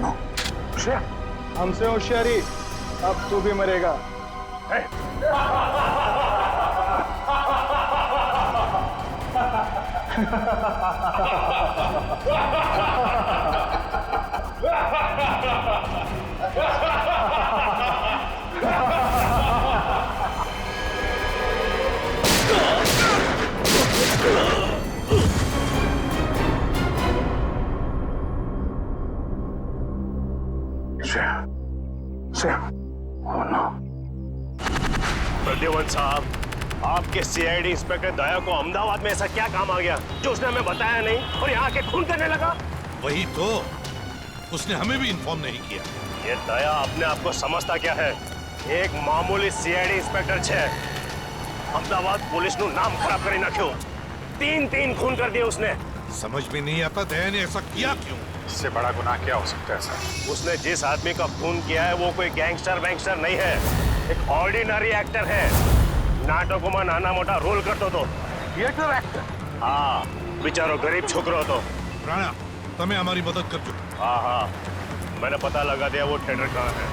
No. हमसे होशियारी, अब तू भी मरेगा। प्रद्युमन साहब, आपके सीआईडी इंस्पेक्टर दया को अहमदाबाद में ऐसा क्या काम आ गया जो उसने हमें बताया नहीं और यहाँ के खून करने लगा? वही तो, उसने हमें भी इन्फॉर्म नहीं किया। ये दया अपने आप को समझता क्या है? एक मामूली सीआईडी इंस्पेक्टर छे, अहमदाबाद पुलिस नु नाम खराब करी नाख्यो। 3 खून कर दिए उसने। समझ में नहीं आता दया ने ऐसा किया क्यों? इससे बड़ा गुनाह क्या हो सकता है सर? उसने जिस आदमी का खून किया है वो कोई गैंगस्टर वैंगस्टर नहीं है, एक ऑर्डिनरी एक्टर है। नाटकों में नाना मोटा रोल करतो तो। Theatre actor? हाँ, बेचारो गरीब छोकरो तो। राणा, तुम्हें हमारी मदद कर दो। हाँ, मैंने पता लगा दिया वो थिएटर कहाँ है।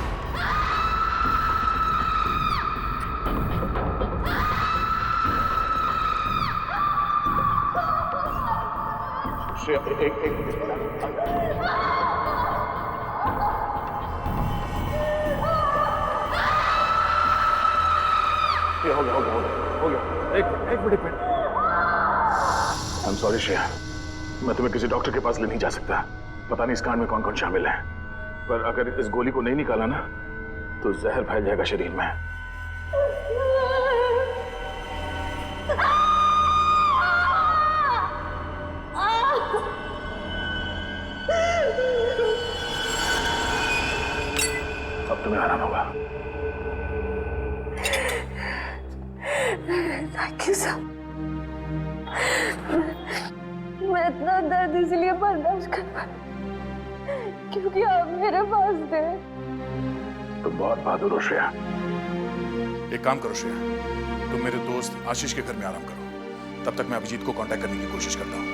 हो गया। एक minute. I am sorry Shreya, मैं तुम्हें किसी डॉक्टर के पास ले नहीं जा सकता। पता नहीं इस कांड में कौन कौन शामिल है, पर अगर इस गोली को नहीं निकाला ना तो जहर फैल जाएगा शरीर में। अब तुम्हें आराम होगा। Thank you sir. मैं इतना दर्द इसलिए बर्दाश्त कर पाई क्योंकि आप मेरे पास थे। तुम बहुत बहादुर हो श्रेया। एक काम करो श्रेया, तुम मेरे दोस्त आशीष के घर में आराम करो, तब तक मैं अभिजीत को कांटेक्ट करने की कोशिश करता हूँ।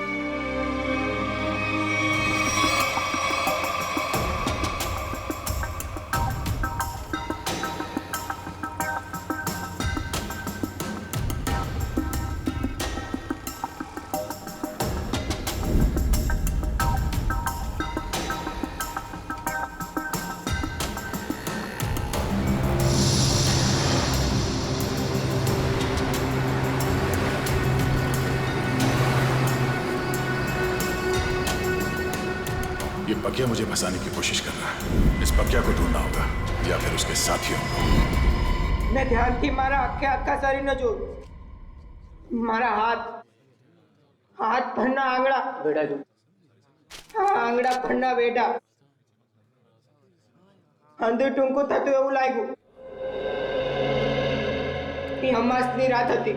ये पकिया मुझे फंसाने की कोशिश कर रहा है। इस पकिया को ढूंढना होगा या फिर उसके साथियों को। मैं ध्यान की मारा आखा शरीर न जो मारा हाथ फरना आंगड़ा बेटा जो आंगड़ा फरना बेटा अंदर टूंको थतो એવું લાગ્યું એ હમાસની રાત હતી।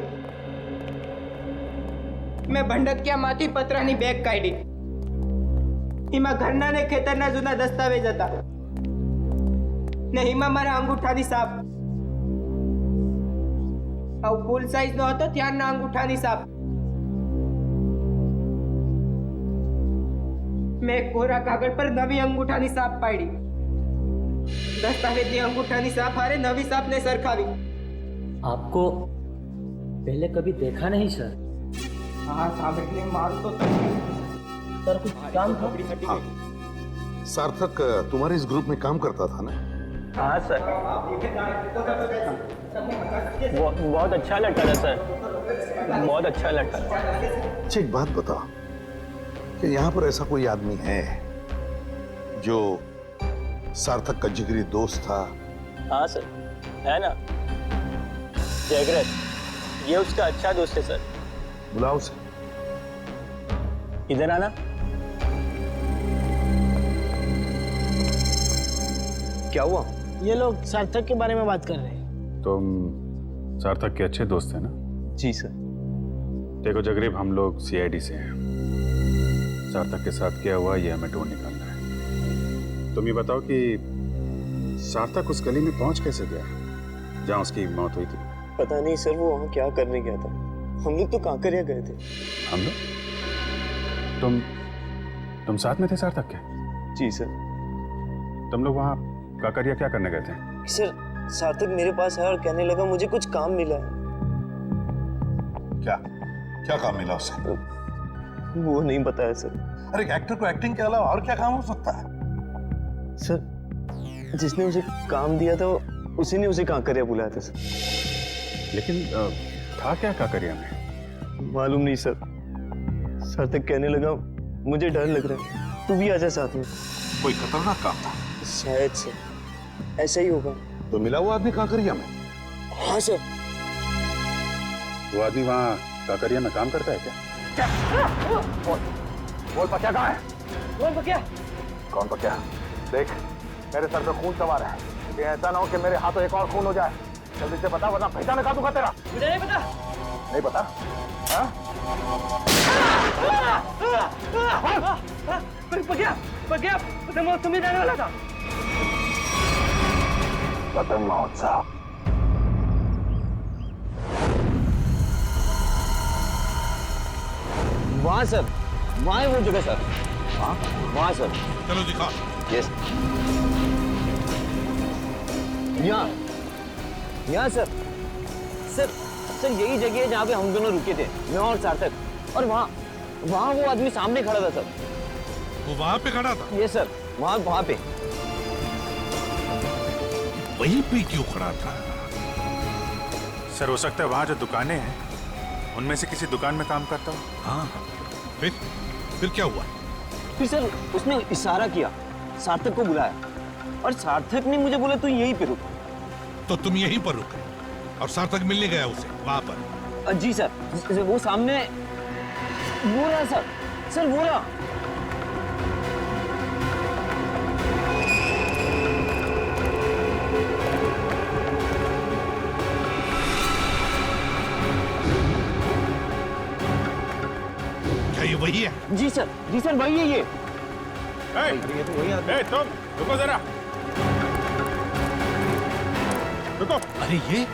मैं ભંડકિયામાંથી પતરાની બેગ કાઢી। એમાં ઘરના ને ખેતરના જૂના દસ્તાવેજ હતા ને એમાં મારા અંગૂઠાની સાપ આવું ફૂલ સાઈઝનો હતો ત્યારના અંગૂઠાની સાપ। मैं कोरा कागज पर नवी अंगूठानी साप पाड़ी। दस्तावेज अंगूठानी साप हारे नवी साप ने सरखावी। आपको पहले कभी देखा नहीं सर। हाँ सामने मारू तो सर कुछ काम था? हाँ। सार्थक तुम्हारे इस ग्रुप में काम करता था ना? हाँ सर, बहुत अच्छा लड़का था सर, बहुत अच्छा लड़का। अच्छा एक बात बताओ कि यहाँ पर ऐसा कोई आदमी है जो सार्थक का जिगरी दोस्त था? हाँ सर, है ना, जयग्रत, ये उसका अच्छा दोस्त है सर। बुलाओ उसे। इधर आना। क्या हुआ? ये लोग सार्थक के बारे में बात कर रहे हैं। तुम सार्थक के अच्छे दोस्त हैं ना? जी सर। देखो जगरीब, हम लोग सीआईडी से हैं। सार्थक के साथ क्या हुआ ये हमें ढूंढ निकालना है। तुम ये बताओ कि सार्थक उस गली में पहुंच कैसे गया जहां उसकी मौत हुई थी? पता नहीं सर, वो वहाँ क्या करने गया था। हम लोग तो कांकरिया गए थे। हम लोग? तुम साथ में थे सार्थक के? जी सर। तुम लोग वहाँ काकरिया क्या करने गए थे? सर सार्थक मेरे पास आया और कहने लगा मुझे कुछ काम मिला है। क्या क्या काम मिला उसे? वो नहीं बताया सर। अरे एक्टर को एक्टिंग के अलावा और क्या काम हो सकता है? सर जिसने उसे काम दिया था उसी ने उसे काकरिया बुलाया था सर। लेकिन था क्या काकरिया में? मालूम नहीं सर। सार्थक कहने लगा मुझे डर लग रहा है, तू भी आजा साथ में। कोई खतरनाक काम था? शायद सर ऐसा ही होगा। तो मिला वो आदमी काकरिया में? हाँ सर। वो आदमी वहाँ काकरिया में काम करता है क्या? बोल पक्या कहाँ है? बोल पक्या। कौन पक्या? देख मेरे सर पे खून सवार है, ये ऐसा ना हो कि मेरे हाथों एक और खून हो जाए। जल्दी से बता वरना पहचान का दूंगा तेरा। मुझे नहीं पता। नहीं पता? हाँ? पक्या पक्या पतंग महोत्सव में जाने वाला था। पतंग महोत्सव? वहाँ सर, वहाँ है वो जगह सर। वहाँ सर। चलो दिखा। यस। यहाँ सर। सर सर यही जगह है जहाँ पे हम दोनों रुके थे, मैं और सार्थक। और वहाँ वो आदमी सामने खड़ा था सर। वो वहाँ पे खड़ा था? ये सर वहाँ पे। वहीं पे क्यों खड़ा था? सर हो सकता है वहाँ जो दुकानें हैं उनमें से किसी दुकान में काम करता हो। हाँ फिर क्या हुआ? फिर सर उसने इशारा किया, सार्थक को बुलाया और सार्थक ने मुझे बोला तू यहीं पे रुक। तो तुम यहीं पर रुके और सार्थक मिलने गया उसे वहां पर? जी सर, वो सामने वो रहा सर वो रहा। क्या ये वही है? जी सर वही है ये। तुम रुको जरा, रुको। अरे ये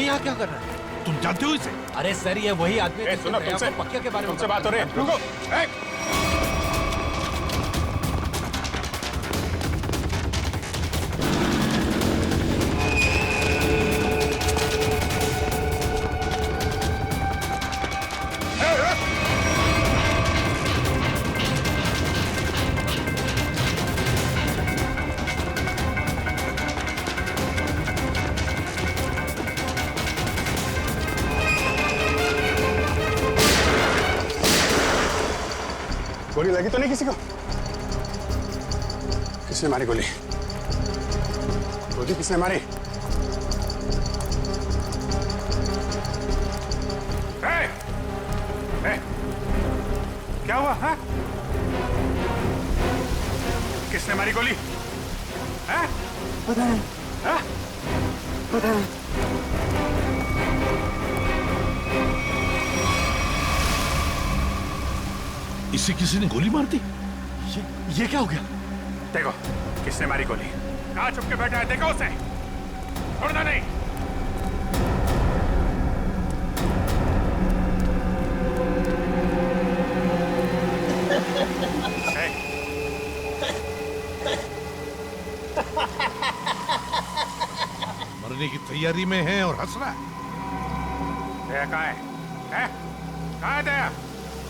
यहाँ क्या कर रहा है? तुम जानते हो इसे? अरे सर ये वही आदमी है सुनो, तुमसे पक्या के बारे में तुमसे बात हो रही है। रुको। गोली लगी तो नहीं किसी को? किसने मारी गोली? गोली किसने मारी? क्या हुआ? हाँ? किसने मारी गोली? हाँ? पता नहीं। हाँ? पता नहीं। इसे किसी ने गोली मार दी? ये क्या हो गया? देखो किसने मारी गोली। कहाँ छुप के बैठा है, देखो उसे, छोड़ना नहीं। मरने की तैयारी में है और हंस रहा है। दया कहाँ है? कहाँ है दया?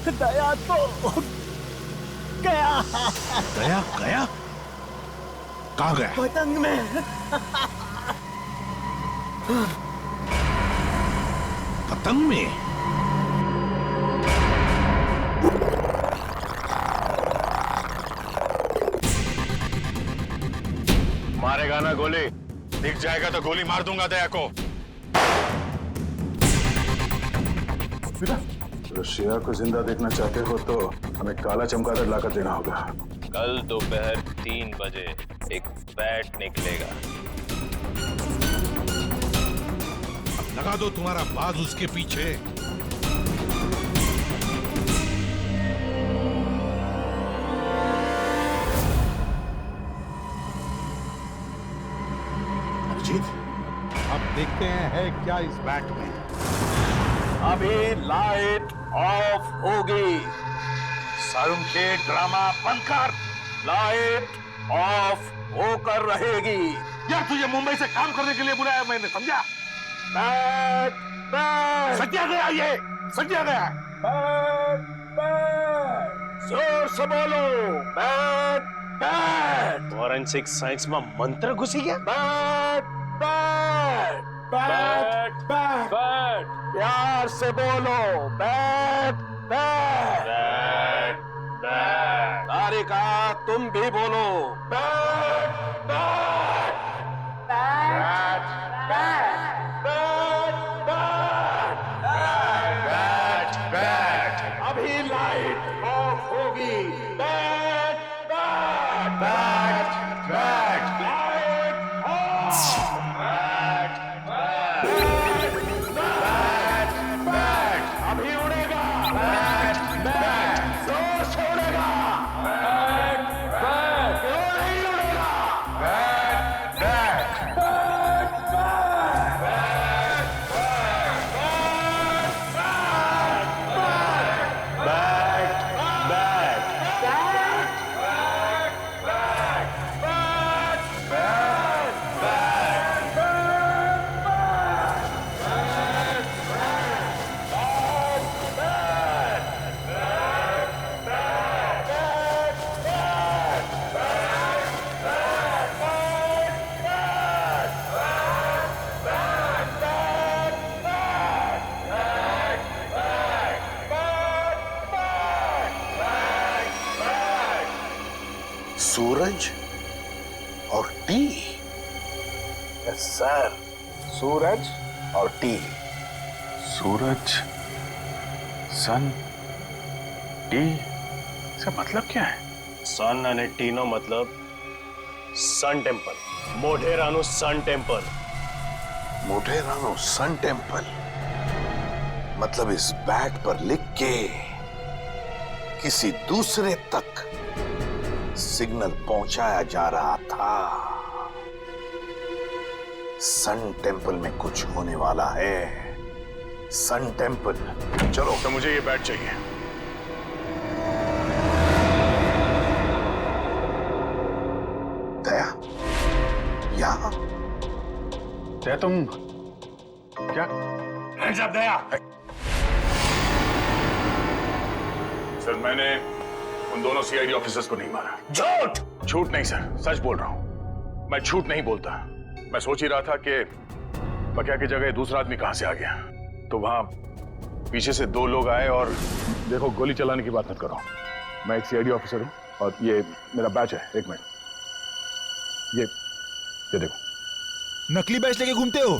दया तो गया। गया? कहाँ गया? पतंग में। पतंग में? मारेगा ना गोली? दिख जाएगा तो गोली मार दूंगा दया को। रशिया को जिंदा देखना चाहते हो तो हमें काला चमगादड़ लाकर देना होगा। कल दोपहर 3 बजे एक बैट निकलेगा। लगा दो तुम्हारा बाज उसके पीछे। अभिजीत, अब देखते हैं क्या इस बैट में। अभी लाइट ऑफ होगी। सारुण के ड्रामा बंद कर। लाइट ऑफ होकर रहेगी। यार तुझे मुंबई से काम करने के लिए बुलाया मैंने, समझा? बैठ बैठ सत्या गया, ये सत्या गया। जोर से बोलो, बैठ बैठ फॉरेंसिक साइंस में मंत्र घुसी गया। बैठ बैठ बैठ बैठ बैठ प्यार से बोलो, बैठ बैठ बैठ बैठ। तारिका तुम भी बोलो, बैठ बैठ बैठ बैठ बैठ बैठ बैठ अभी लाइट ऑफ होगी। बैठ बैठ बैठ बैठ लाइट ऑफ। बैठ बैठ बैठ बैठ अभी उड़ेगा। बैठ बैठ जोर से उड़ेगा। बैठ बैठ क्यों नहीं उड़ेगा। बैठ बैठ सूरज और टी। यस सर, सूरज और टी। सूरज, सन, टी, इसका मतलब क्या है? सन अने टीनो मतलब सन टेम्पल, मोढेरानु सन टेम्पल। मोढेरानु सन टेम्पल मतलब इस बैट पर लिख के किसी दूसरे तक सिग्नल पहुंचाया जा रहा था। सन टेम्पल में कुछ होने वाला है। Sun temple. चलो, तो मुझे ये बैट चाहिए। दया, यहां दया, तुम क्या? हैंड्स अप दया। सर, मैंने उन दोनों सीआईडी ऑफिसर्स को नहीं मारा। झूठ। झूठ नहीं सर, सच बोल रहा हूं। मैं झूठ नहीं बोलता। मैं सोच ही रहा था कि बकिया की जगह दूसरा आदमी कहां से आ गया, तो वहां पीछे से दो लोग आए और देखो, गोली चलाने की बात मत करो। मैं एक सीआईडी ऑफिसर हूं और ये मेरा बैच है। एक मिनट, ये देखो। नकली बैच लेके घूमते हो?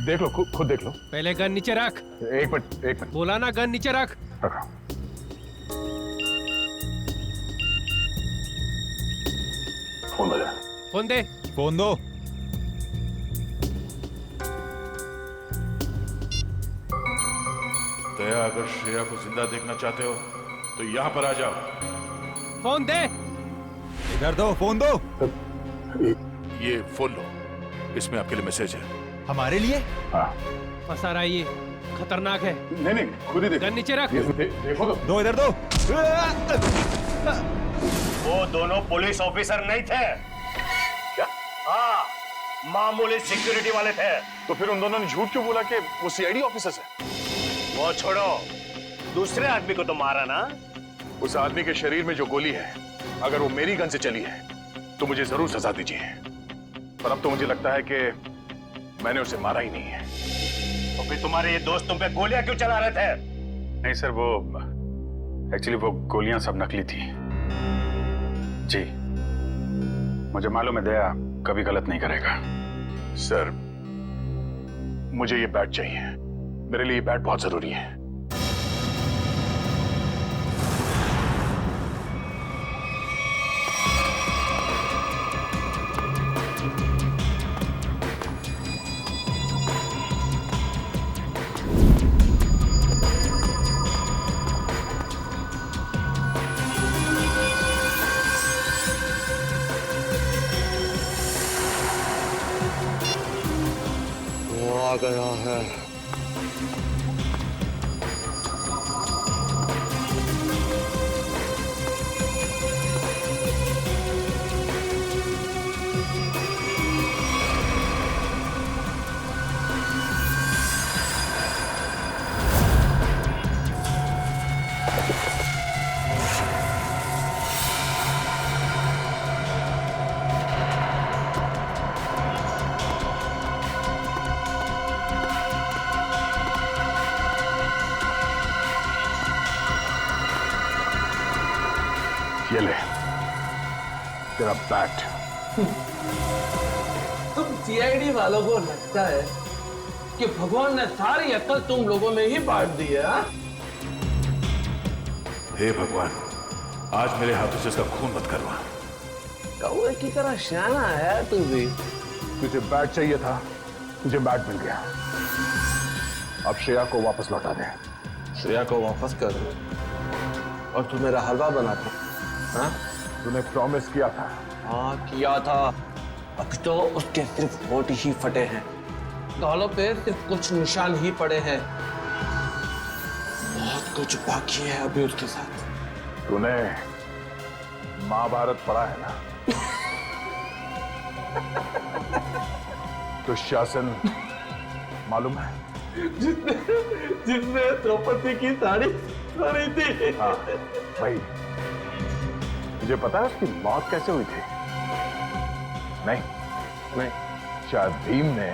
देख लो, खुद देख लो। पहले गन नीचे रख। एक मिनट। बोला ना, गन नीचे रख। रखा। फोन बजा। फोन दे। फोन दो। दया, अगर श्रेया को जिंदा देखना चाहते हो तो यहां पर आ जाओ। फोन दे। इधर दो, फोन दो। ये फोन लो, इसमें आपके लिए मैसेज है। हमारे लिए? हाँ। फंसा रहा है ये, खतरनाक है। नहीं, खुद ही देखो। गन नीचे रख। देखो तो। दो, इधर दो। वो दोनों पुलिस ऑफिसर नहीं थे। क्या? हाँ, मामूली सिक्योरिटी वाले थे। तो फिर उन दोनों ने झूठ क्यों बोला कि वो सीआईडी ऑफिसर्स है? वो छोड़ो, दूसरे आदमी को तो मारा ना। उस आदमी के शरीर में जो गोली है, अगर वो मेरी गन से चली है तो मुझे जरूर सजा दीजिए। पर अब तो मुझे लगता है कि मैंने उसे मारा ही नहीं है। तो फिर तुम्हारे ये दोस्त तुम पे गोलियां क्यों चला रहे थे? नहीं सर, वो एक्चुअली वो गोलियां सब नकली थी। जी, मुझे मालूम है दया कभी गलत नहीं करेगा। सर, मुझे ये बैट चाहिए। मेरे लिए ये बैट बहुत जरूरी है। आ गया है। ये ले तेरा बैट। तुम सीआईडी वालों को लगता है कि भगवान ने सारी अक्ल तुम लोगों में ही बांट दी है? हे भगवान, आज मेरे हाथों से इसका खून मत करवा। कौवे की तरह शाना है तू भी। तुझे बैट चाहिए था, तुझे बैट मिल गया। अब श्रेया को वापस लौटा दे। श्रेया को वापस कर दो और तू मेरा हलवा बना दे। हाँ? तूने प्रॉमिस किया था। हाँ किया था। अब तो उसके सिर्फ होठ ही फटे हैं, गालों पे सिर्फ कुछ निशान ही पड़े हैं। बहुत कुछ बाकी है अभी उसके साथ। तूने महाभारत पढ़ा है ना? दुशासन मालूम है? जिसने द्रौपदी की साड़ी पहनी थी। हाँ भाई, मुझे पता है उसकी मौत कैसे हुई थी? नहीं, शायद भीम ने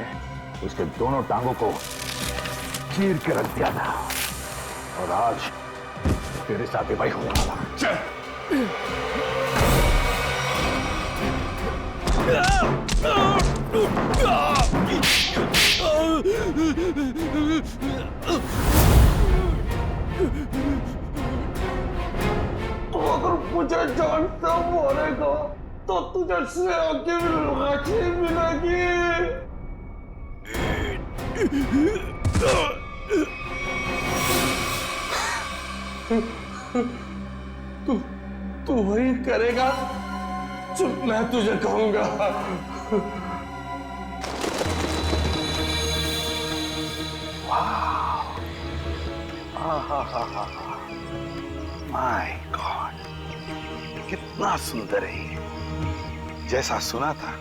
उसके दोनों टांगों को चीर के रख दिया था और आज तेरे साथ भी भाई होने वाला। चल। तो अगर मुझे जान से मारेगा तो तुझे श्रेया की लाठी मिलेगी। तू वही करेगा जो मैं तुझे कहूंगा। माय गॉड, कितना सुंदर है ये। जैसा सुना था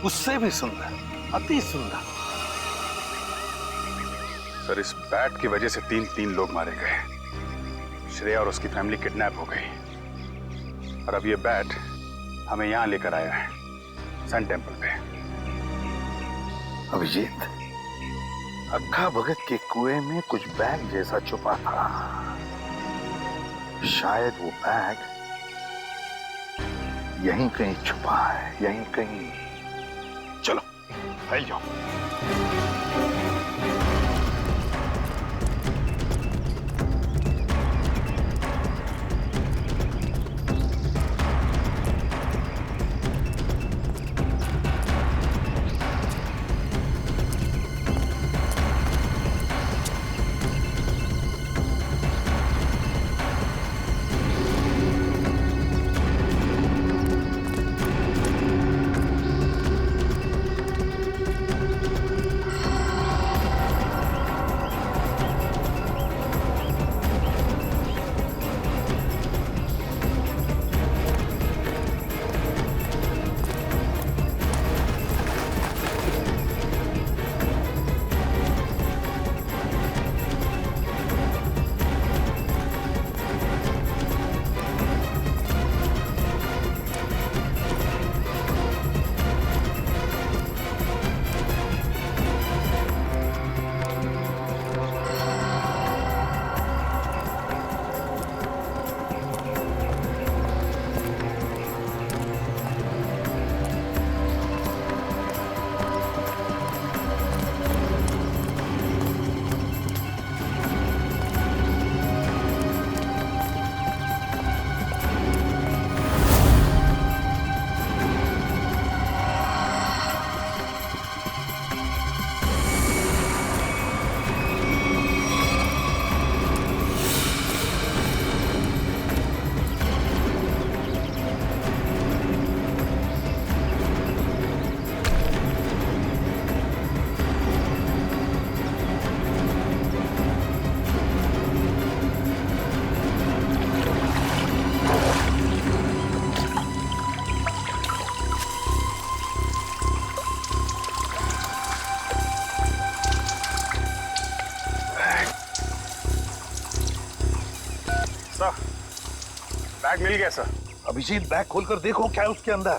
उससे भी सुंदर, अति सुंदर। सर, इस बैट की वजह से तीन लोग मारे गए। श्रेया और उसकी फैमिली किडनैप हो गई और अब ये बैट हमें यहां लेकर आया है, सन टेम्पल पे। अभिजीत, अक्खा भगत के कुएं में कुछ बैग जैसा छुपा था। शायद वो बैग यहीं कहीं छुपा है, यहीं कहीं। चलो फैल जाओ। बैग मिल गया सर। अभिजीत, बैग खोलकर देखो क्या है उसके अंदर।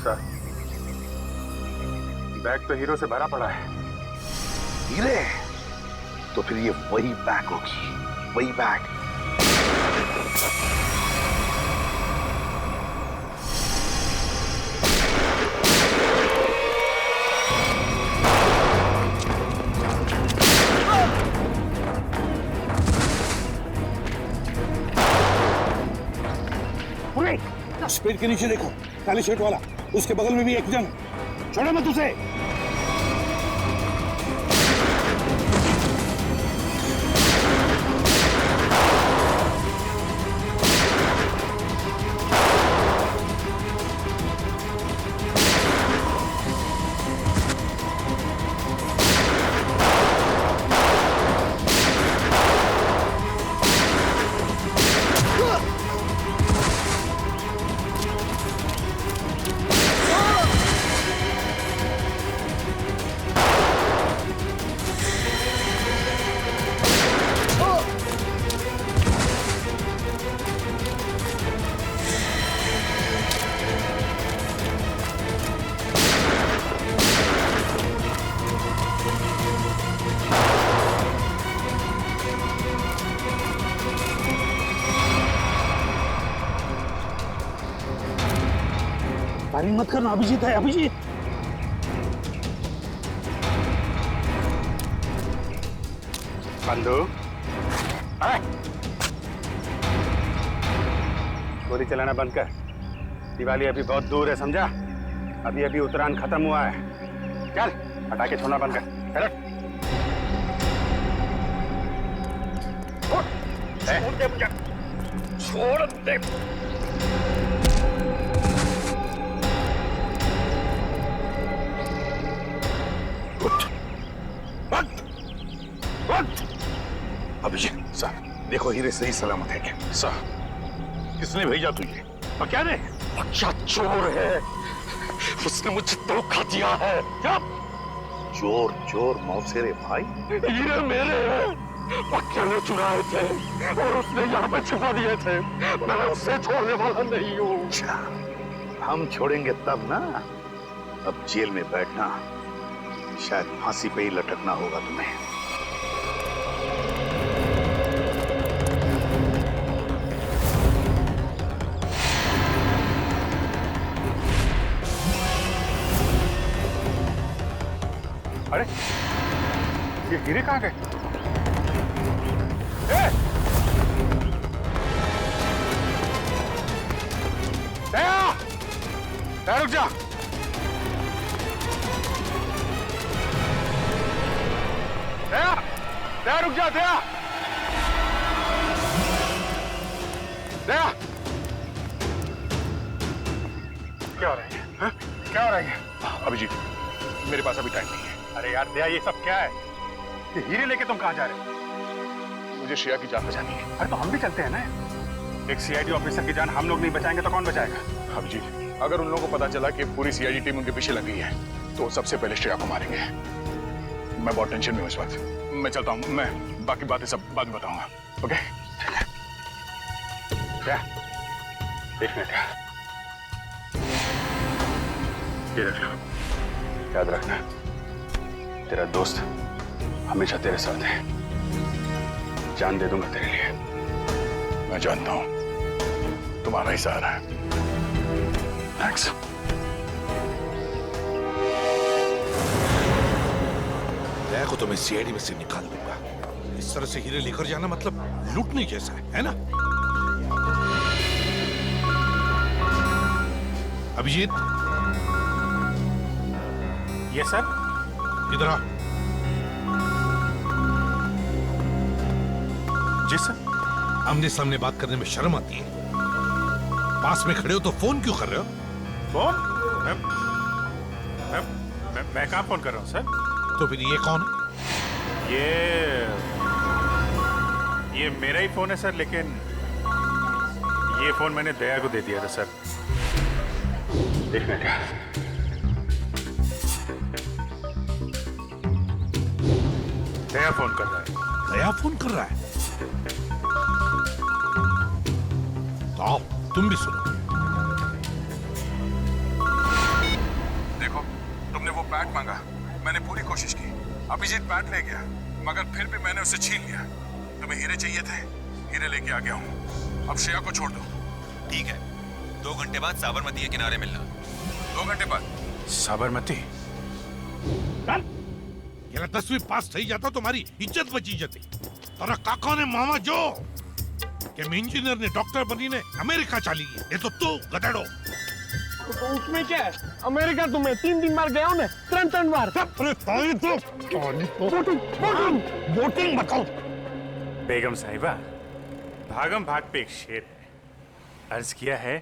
सर, बैग तो हीरो से भरा पड़ा है। हीरे? तो फिर ये वही बैग होगी, वही बैग। स्पीड के नीचे देखो, काली शर्ट वाला, उसके बगल में भी एक जन, छोड़ो मत उसे। फायरिंग मत करना, अभिजीत है, अभिजीत। बंधु, गोली चलाना बंद कर। दिवाली अभी बहुत दूर है, समझा? अभी अभी उत्तरायण खत्म हुआ है। चल, पटाखे छोड़ना बंद कर। छोड़ दे मुझे, छोड़ दे। अभिजीत साहब, देखो हीरे सही सलामत है क्या? साहब, किसने भेजा तुझे? और क्या ने? अच्छा चोर है, उसने मुझे धोखा दिया है। क्या? चोर चोर मौसेरे भाई, हीरे मेरे हैं, पक्के ने चुराए थे और उसने यहाँ पे छुपा दिए थे। मैं उससे छोड़ने वाला नहीं हूँ। अच्छा, हम छोड़ेंगे तब ना। अब जेल में बैठना, शायद फांसी पे ही लटकना होगा तुम्हें। अरे, ये हीरे कहाँ गए? दया! दया, रुक जा! दया! दया, रुक जा, दया! दया! क्या हो रहा है? हाँ? क्या हो रहा है? अभिजीत, मेरे पास अभी टाइम नहीं है। अरे यार दया, ये सब क्या है? ये हीरे लेके तुम कहाँ जा रहे हो? मुझे श्रेया की जान बचानी है। अरे तो हम भी चलते हैं ना। एक सीआईडी ऑफिसर की जान हम लोग नहीं बचाएंगे तो कौन बचाएगा? अभिजीत, अगर उन लोगों को पता चला कि पूरी सीआईडी टीम उनके पीछे लगी है तो सबसे पहले श्रेया को मारेंगे। मैं बहुत टेंशन में हूँ इस वक्त। मैं चलता हूँ, मैं बाकी बातें सब बाद में बताऊंगा। ओके? क्या? एक मिनट, ये रख लो। याद रखना, तेरा दोस्त हमेशा तेरे साथ है। जान दे दूंगा तेरे लिए। मैं जानता हूं तुम्हारा ही सहारा है। थैंक्स। दया को तो मैं सीआईडी में से निकाल दूंगा। इस तरह से हीरे लेकर जाना मतलब लूटने जैसा है ना? अभिजीत, ये सर, इधर आ। जी सर। आमने सामने बात करने में शर्म आती है? पास में खड़े हो तो फोन क्यों कर रहे हो? फोन? मैं कहाँ फोन कर रहा हूँ सर? तो फिर ये कौन है? ये मेरा ही फोन है सर, लेकिन ये फोन मैंने दया को दे दिया था सर। एक मिनट। दया फोन कर रहा है। दया फोन कर रहा है? तो आओ, तुम भी सुनो। देखो, तुमने वो बैट मांगा, मैंने पूरी कोशिश की। अभिजीत बैट ले गया, मगर फिर भी मैंने उसे छीन लिया। तुम्हें हीरे चाहिए थे, हीरे लेके आ गया हूँ। अब श्रेया को छोड़ दो। ठीक है, 2 घंटे बाद साबरमती के किनारे मिलना। 2 घंटे बाद? साबरमती? ये 10वीं पास થઈ જતો તો મારી ઇજ્જત બચી જતી. તારા કાકાને મામા જો કે इंजीनियर ने डॉक्टर बनीने अमेरिका चली गई. ये तो तू गधेड़ो. तो उसमें क्या है? अमेरिका तो मैं 3 बार गया हूँ ना, 3 बार। अरे तारी तो वोटिंग बताओ. बेगम साहिबा, भागम भाग पे एक शेर है, अर्ज किया है,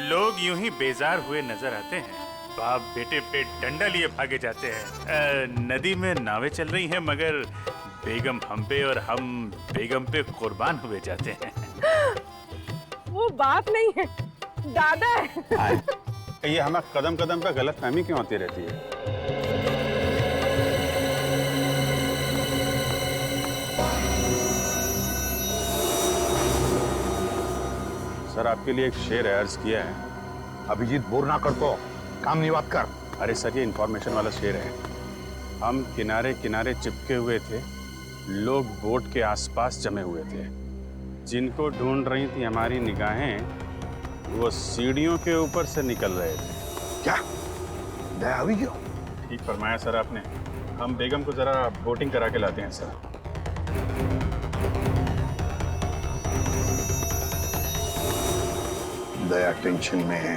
लोग यूं ही बेजार हुए नजर आते हैं, बाप बेटे पे डंडा लिए भागे जाते हैं। नदी में नावें चल रही हैं मगर बेगम हम पे और हम बेगम पे कुर्बान हुए जाते हैं। वो बाप नहीं है, दादा है। ये हमें कदम कदम पे गलत फहमी क्यों होती रहती है? सर आपके लिए एक शेर है, अर्ज किया है। अभिजीत बोर ना कर तो काम नहीं बात कर। अरे सर ये इंफॉर्मेशन वाला शेर है। हम किनारे किनारे चिपके हुए थे, लोग बोट के आसपास जमे हुए थे, जिनको ढूंढ रही थी हमारी निगाहें, वो सीढ़ियों के ऊपर से निकल रहे थे। क्या दया हुई क्यों? ठीक फरमाया सर आपने। हम बेगम को जरा बोटिंग करा के लाते हैं सर। दया टेंशन में है।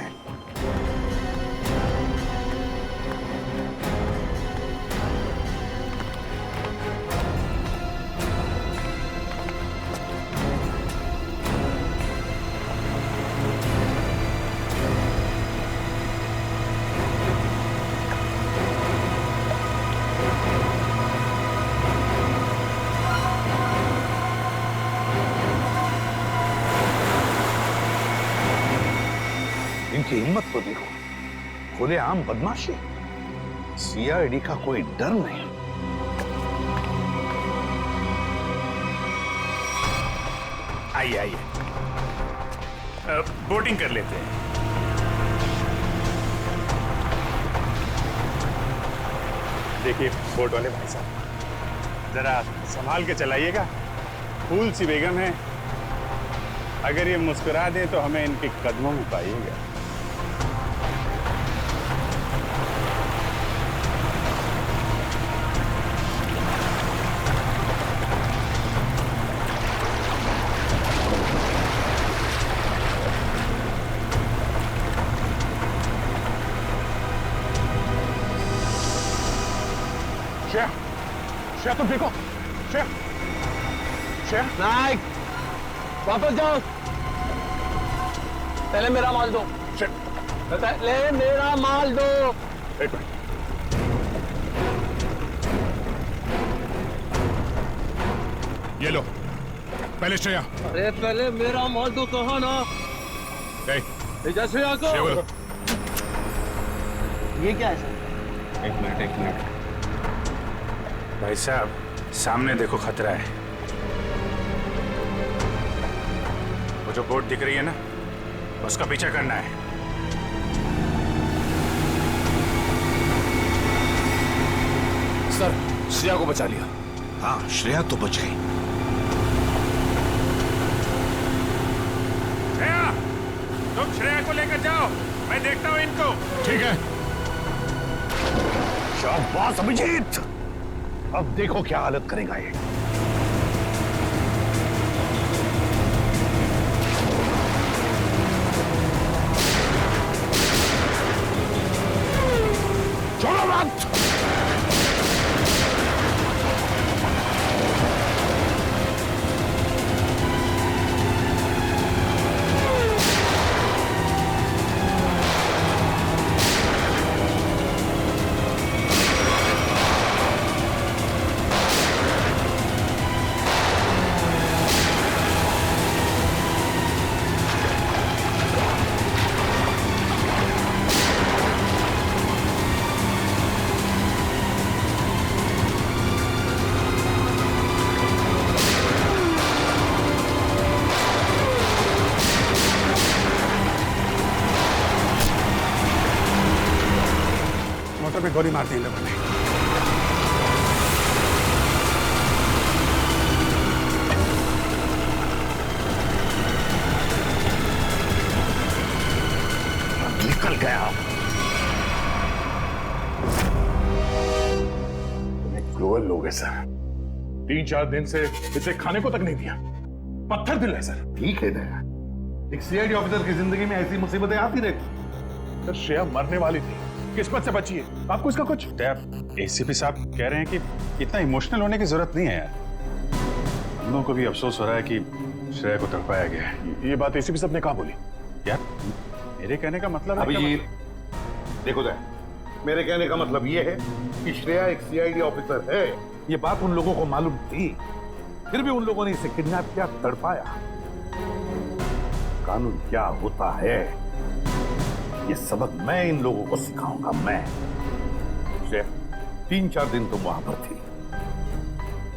इनकी हिम्मत तो देखो, खुलेआम बदमाशी, सीआईडी का कोई डर नहीं। आइए आइए, बोटिंग कर लेते हैं। देखिए बोट वाले भाई साहब, जरा संभाल के चलाइएगा, फूल सी बेगम है, अगर ये मुस्कुरा दे तो हमें इनके कदमों में पाइएगा। श्रेया, श्रेया तुम देखो, श्रेया, श्रेया। नाइक, वापस जाओ। पहले मेरा माल दो। पहले मेरा माल दो। एक मिनट। ये लो, पहले श्रेया। अरे पहले मेरा माल दो, कहा ना। श्रेया को। ये क्या है सर? एक मिनट। भाई साहब सामने देखो, खतरा है। वो जो बोट दिख रही है ना, उसका पीछा करना है। सर श्रेया को बचा लिया। हाँ श्रेया तो बच गई। श्रेया, तुम श्रेया को लेकर जाओ, मैं देखता हूँ इनको। ठीक है। शाबाश अभिजीत, अब देखो क्या हालत करेगा ये। छोड़ो मत। मोटर पे गोली मारती हैं लोगों ने। गए सर। 3-4 दिन से इसे खाने को तक नहीं दिया। पत्थर दिल है सर। ठीक है ना, एक सीआईडी ऑफिसर की जिंदगी में ऐसी मुसीबतें आती रहती। सर श्रेया मरने वाली थी, किस्मत से बची है। आपको इसका कुछ? एसीपी साहब कह रहे हैं कि इतना इमोशनल होने की जरूरत नहीं है यार। हम लोगों को भी अफसोस हो रहा है कि श्रेया को तड़पाया गया है। ये बात एसीपी साहब ने कहा बोली? यार मेरे कहने का मतलब अभिजीत देखो दे, मेरे कहने का मतलब ये है कि श्रेया एक सीआईडी ऑफिसर है। ये बात उन लोगों को मालूम थी, फिर भी उन लोगों ने इसे किडनैप किया, तड़पाया। कानून क्या होता है ये सबक मैं इन लोगों को सिखाऊंगा। मैं श्रेया 3-4 दिन तुम वहां पर थी,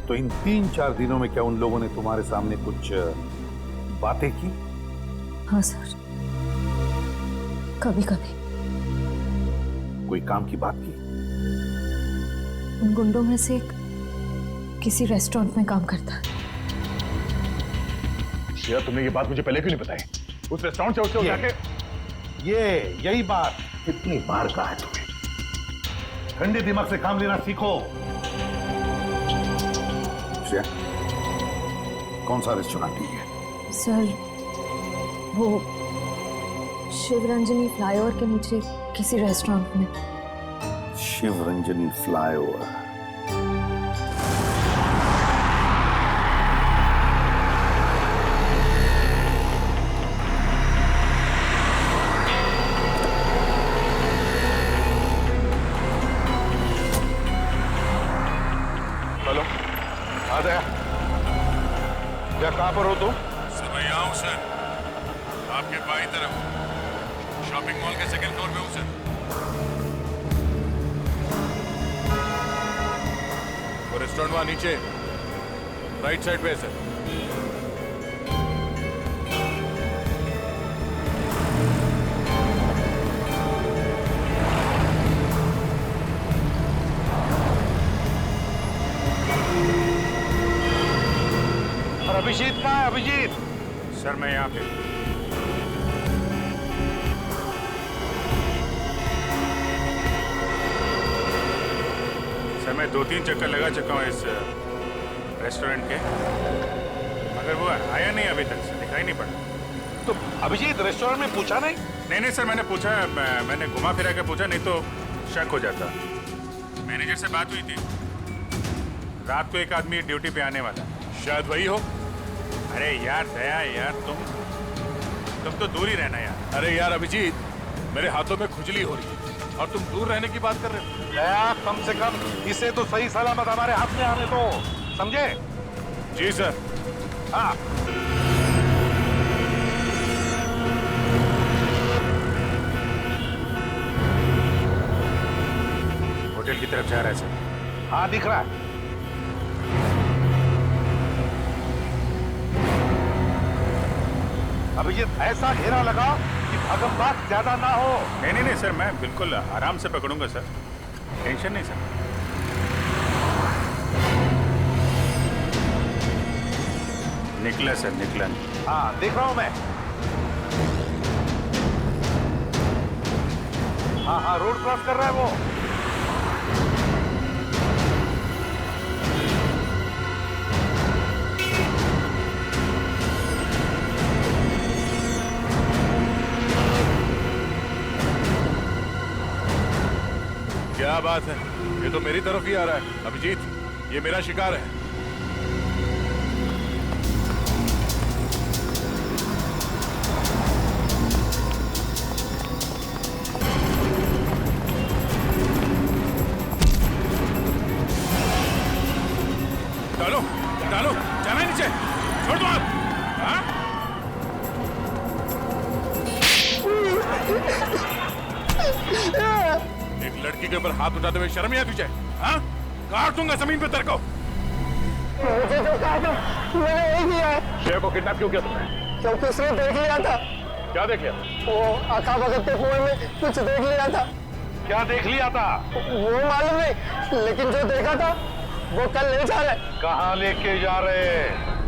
तो इन 3-4 दिनों में क्या उन लोगों ने तुम्हारे सामने कुछ बातें की? हाँ सर, कभी कभी। कोई काम की बात की? उन गुंडों में से एक किसी रेस्टोरेंट में काम करता है। श्रेया तुमने ये बात मुझे पहले क्यों नहीं बताई? उस रेस्टोरेंट से उसको जाके यही बात कितनी बार कहा है तुम्हें? ठंडे दिमाग से काम लेना सीखो। श्रेया कौन सा रेस्टोरेंट है? सर वो शिवरंजनी फ्लाईओवर के नीचे किसी रेस्टोरेंट में। शिवरंजनी फ्लाईओवर। हेलो, आ गया क्या? कहां पर हो तुम? सर मैं यहाँ हूँ सर, आपके बाईं तरफ शॉपिंग मॉल के सेकंड फ्लोर पे हूँ सर। वो रेस्टोरेंट वहां नीचे राइट साइड पे है सर। और अभिजीत कहाँ है? अभिजीत सर मैं यहाँ पे। सर मैं 2-3 चक्कर लगा चुका हूँ इस रेस्टोरेंट के, मगर वो आया नहीं अभी तक, दिखाई नहीं पड़ा। तो अभिजीत रेस्टोरेंट में पूछा नहीं? नहीं सर, मैंने पूछा, मैंने घुमा फिरा के पूछा, नहीं तो शक हो जाता। मैनेजर से बात हुई थी, रात को एक आदमी ड्यूटी पे आने वाला, शायद वही हो। अरे यार दया यार, तुम तो दूर ही रहना यार। अरे यार अभिजीत, मेरे हाथों में खुजली हो रही है और तुम दूर रहने की बात कर रहे हो। दया कम से कम इसे तो सही सलामत हमारे हाथ में आने दो, समझे? जी सर। हाँ होटल की तरफ जा रहा है सर। हाँ दिख रहा है। अभिजीत ऐसा घेरा लगा कि भगमभाग ज्यादा ना हो। नहीं सर, मैं बिल्कुल आराम से पकड़ूंगा सर, टेंशन नहीं सर। निकला सर, निकला। हाँ देख रहा हूं मैं। हाँ रोड क्रॉस कर रहा है वो। क्या बात है, ये तो मेरी तरफ ही आ रहा है। अभिजीत, ये मेरा शिकार है। डालो डालो, जाना नीचे, छोड़ दो आप। हाँ? एक लड़की के ऊपर हाथ उठाते हुए शर्म नहीं आती तुझे? हाँ? काट दूंगा जमीन पे तेरे को। मुझे जो कहा था मैंने वही किया है। श्रेया को किडनैप क्यों किया तुमने? क्योंकि उसने देख लिया था। क्या देख लिया? वो आका भगत के फोन में कुछ देख लिया था। क्या देख लिया था? वो मालूम नहीं, लेकिन जो देखा था वो कल ले जा रहे। कहाँ लेके जा रहे?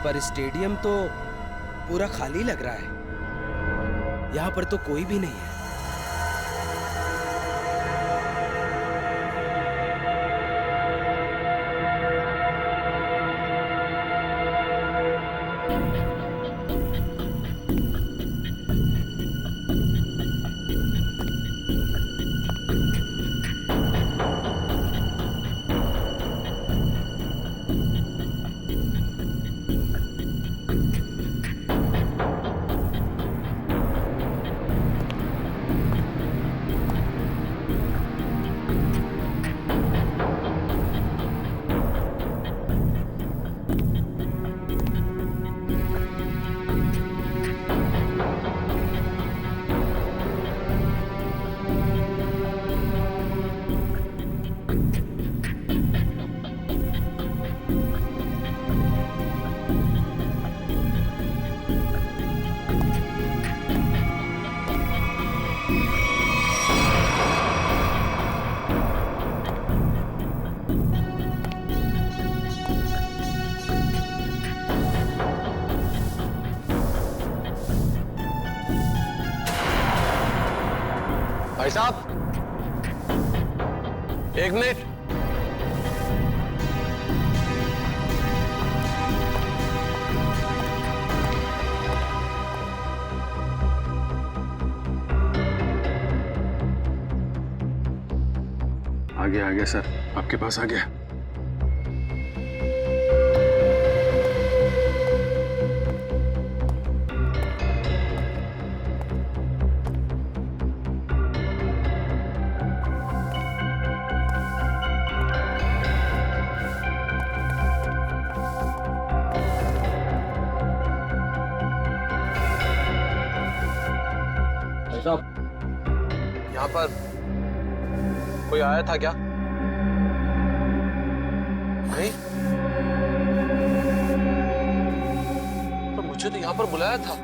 पर स्टेडियम तो पूरा खाली लग रहा है। यहाँ पर तो कोई भी नहीं है। भाई साहब, एक मिनट। आ गया सर, आपके पास आ गया। यहाँ पर कोई आया था क्या? नहीं, तो मुझे तो यहाँ पर बुलाया था।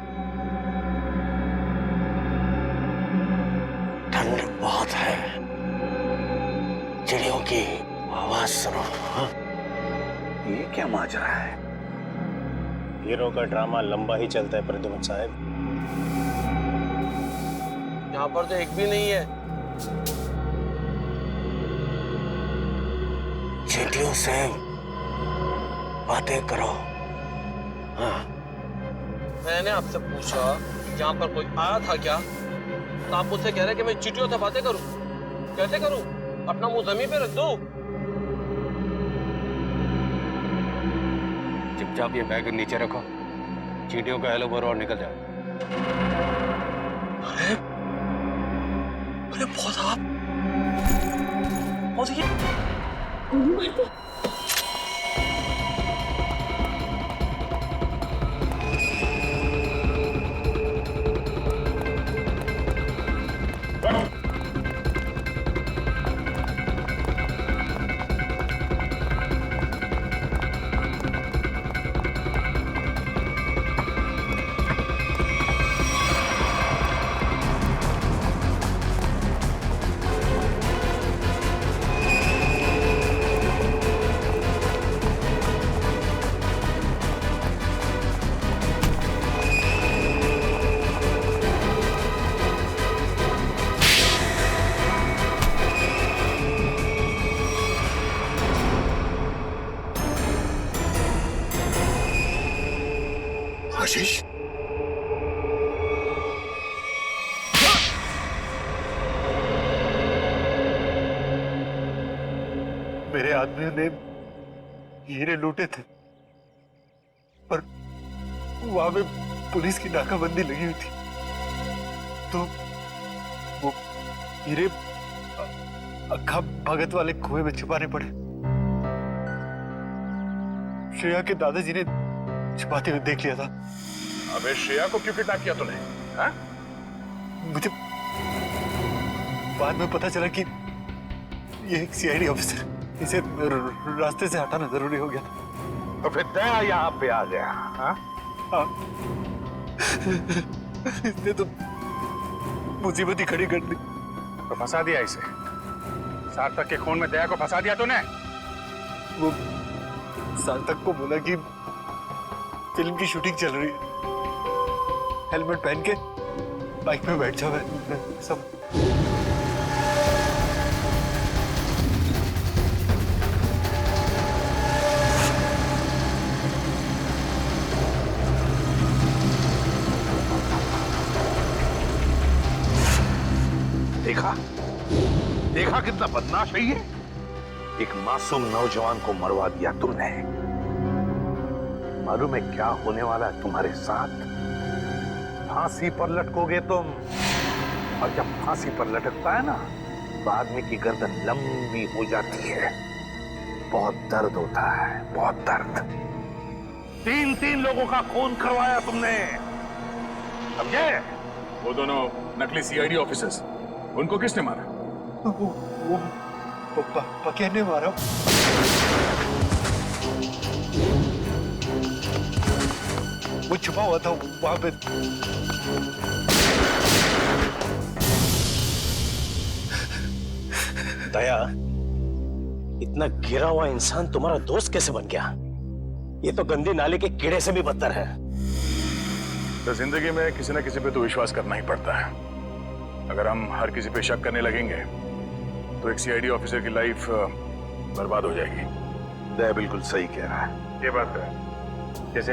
ठंड बहुत है, चिड़ियों की आवाज सुनो। हाँ? ये क्या माजरा है? हीरो का ड्रामा लंबा ही चलता है प्रद्युम्न साहब। यहाँ पर तो एक भी नहीं है। चींटियों से बातें करो। हाँ। मैंने आपसे पूछा यहाँ पर कोई आया था क्या, तो आप मुझसे कह रहे कि मैं चींटियों से बातें करूं। कैसे करूं? अपना मुंह जमीन पे रख दो। चुपचाप ये बैग नीचे रखो, चींटियों का हेलो बोलो और निकल जाओ। अरे अरे बहुत आप बहुत ही आशीष, मेरे आदमियों ने हीरे लूटे थे, पर वहां पे पुलिस की नाकाबंदी लगी हुई थी, तो वो हीरे अक्खा भगत वाले कुएं में छुपाने पड़े। श्रेया के दादाजी ने छुपाते हुए देख लिया था। अबे श्रेया को क्यों किडनैप किया तूने? हाँ? मुझे बाद में पता चला कि ये एक सीआईडी ऑफिसर, इसे रास्ते से हटाना जरूरी हो गया था। तो फिर दया यहाँ पे आ गया। हाँ? हाँ। इसने तो मुसीबत ही खड़ी कर दी। तो फंसा दिया इसे। सार्थक के खून में दया को फंसा दिया तूने। वो सार्थक को बोला कि फिल्म की शूटिंग चल रही है। हेलमेट पहन के बाइक में बैठ जाओ, मैं सब। देखा देखा कितना बदमाश है ये। एक मासूम नौजवान को मरवा दिया तुमने। मालूम है क्या होने वाला है तुम्हारे साथ? फांसी पर लटकोगे तुम। और जब फांसी पर लटकता है ना तो आदमी की गर्दन लंबी हो जाती है। बहुत दर्द होता है, बहुत दर्द। 3 लोगों का खून करवाया तुमने, समझे? वो दोनों नकली सीआईडी ऑफिसर्स, उनको किसने मारा? वो पकिया ने मारा। वो छुपा हुआ था वहां पे। दया, इतना गिरा हुआ इंसान तुम्हारा दोस्त कैसे बन गया? ये तो गंदी नाले के कीड़े से भी बदतर है। तो जिंदगी में किसी न किसी पे तो विश्वास करना ही पड़ता है। अगर हम हर किसी पे शक करने लगेंगे तो एक सीआईडी ऑफिसर की लाइफ बर्बाद हो जाएगी। दया बिल्कुल सही कह रहा है। ये बात है। जैसे